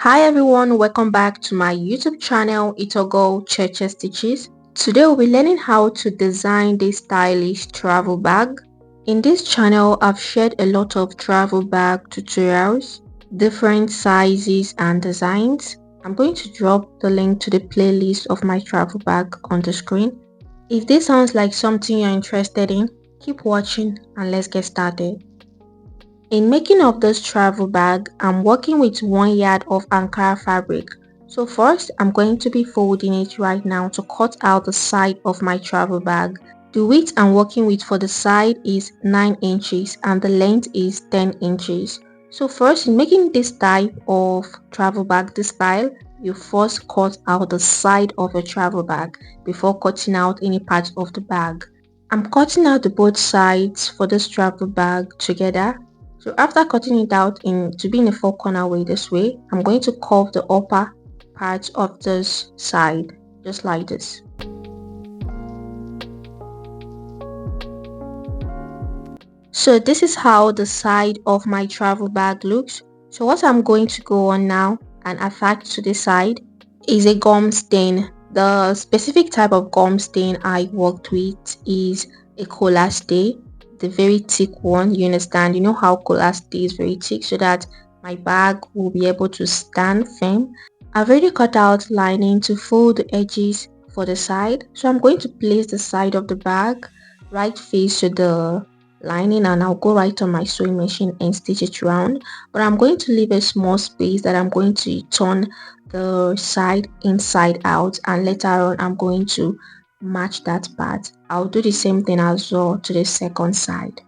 Hi everyone, welcome back to my YouTube channel Itogo Cheche Stitches. Today we'll be learning how to design this stylish travel bag. In this channel, I've shared a lot of travel bag tutorials, different sizes and designs. I'm going to drop the link to the playlist of my travel bag on the screen. If this sounds like something you're interested in, keep watching and let's get started. In making of this travel bag, I'm working with 1 yard of Ankara fabric. So first, I'm going to be folding it right now to cut out the side of my travel bag. The width I'm working with for the side is 9 inches and the length is 10 inches. So first, in making this type of travel bag, this style, you first cut out the side of a travel bag before cutting out any part of the bag. I'm cutting out the both sides for this travel bag together. So after cutting it out to be in a 4 corner way this way, I'm going to curve the upper part of this side just like this. So this is how the side of my travel bag looks. So what I'm going to go on now and attach to the side is a gum stain. The specific type of gum stain I worked with is a cola stay, the very thick one. You understand, you know how cola stay is very thick, so that my bag will be able to stand firm. I've already cut out lining to fold the edges for the side, so I'm going to place the side of the bag right face to the lining and I'll go right on my sewing machine and stitch it round, but I'm going to leave a small space that I'm going to turn the side inside out, and later on I'm going to match that part. I'll do the same thing as well to the second side.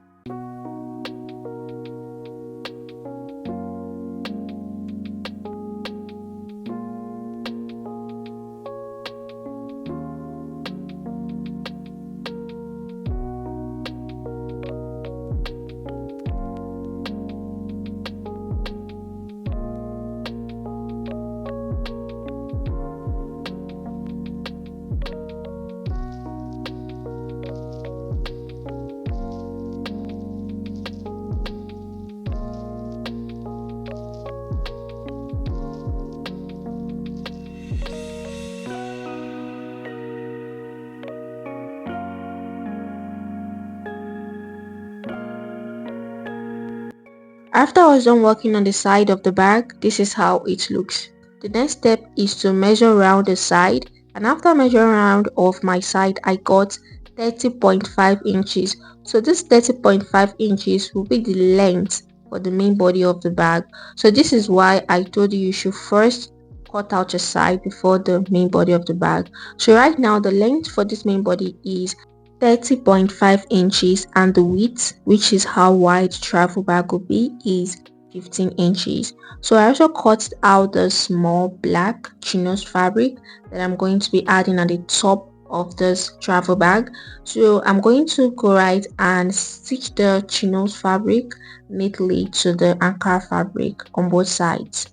After I was done working on the side of the bag, this is how it looks. The next step is to measure around the side, and after measuring around of my side, I got 30.5 inches. So this 30.5 inches will be the length for the main body of the bag. So this is why I told you should first cut out your side before the main body of the bag. So right now the length for this main body is 30.5 inches and the width, which is how wide travel bag will be, is 15 inches. So I also cut out the small black chinos fabric that I'm going to be adding at the top of this travel bag. So I'm going to go right and stitch the chinos fabric neatly to the Ankara fabric on both sides.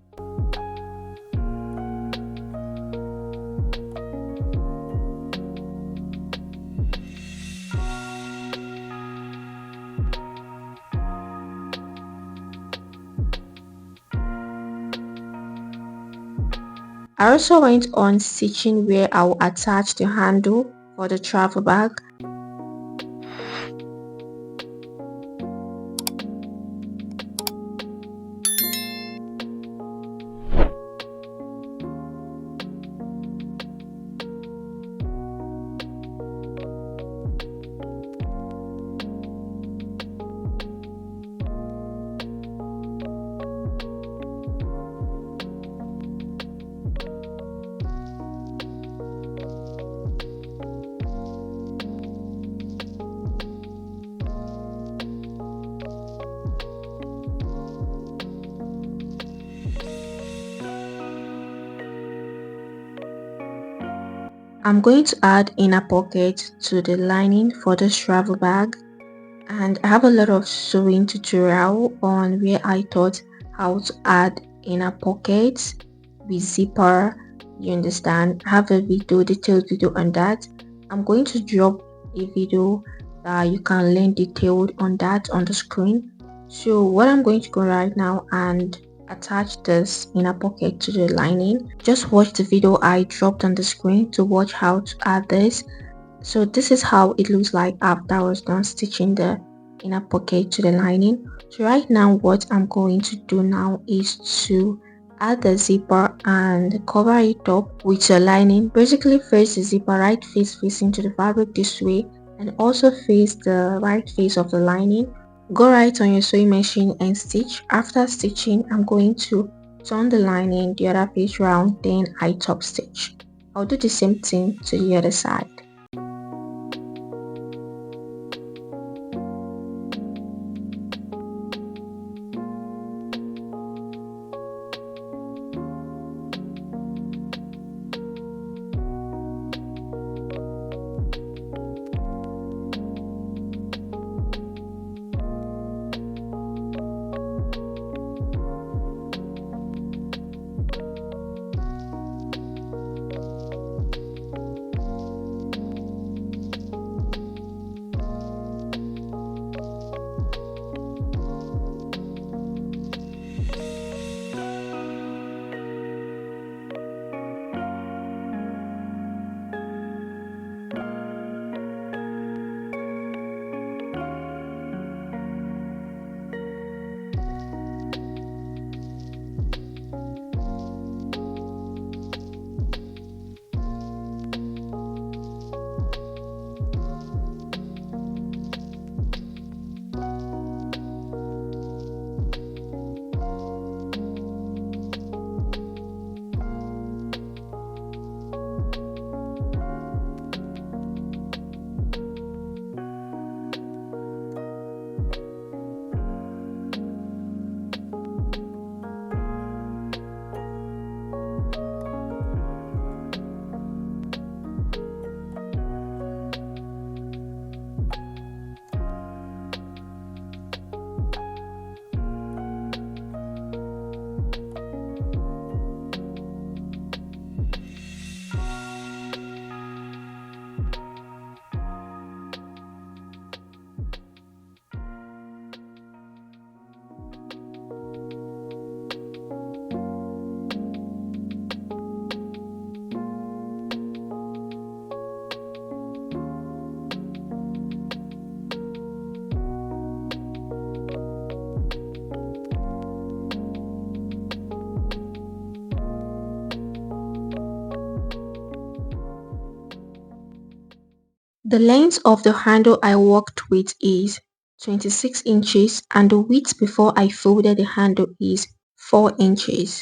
I also went on stitching where I will attach the handle for the travel bag. I'm going to add inner pocket to the lining for this travel bag, and I have a lot of sewing tutorial on where I taught how to add inner pockets with zipper. You understand, I have a detailed video on that. I'm going to drop a video that you can learn detailed on that on the screen. So what I'm going to go right now and attach this inner pocket to the lining. Just watch the video I dropped on the screen to watch how to add this. So this is how it looks like after I was done stitching the inner pocket to the lining. So right now what I'm going to do now is to add the zipper and cover it up with your lining. Basically face the zipper right face facing to the fabric this way, and also face the right face of the lining. Go right on your sewing machine and stitch. After stitching, I'm going to turn the lining the other face round, then I top stitch. I'll do the same thing to the other side. The length of the handle I worked with is 26 inches and the width before I folded the handle is 4 inches.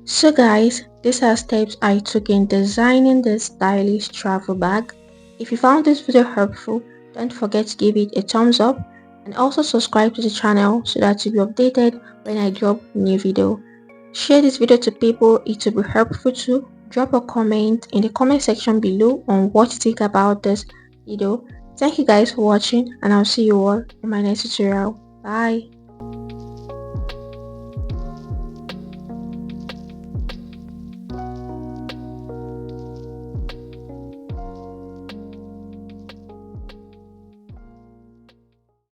So guys, these are steps I took in designing this stylish travel bag. If you found this video helpful, don't forget to give it a thumbs up and also subscribe to the channel so that you'll be updated when I drop new video. Share this video to people, it will be helpful too. Drop a comment in the comment section below on what you think about this video. Thank you guys for watching and I'll see you all in my next tutorial. Bye.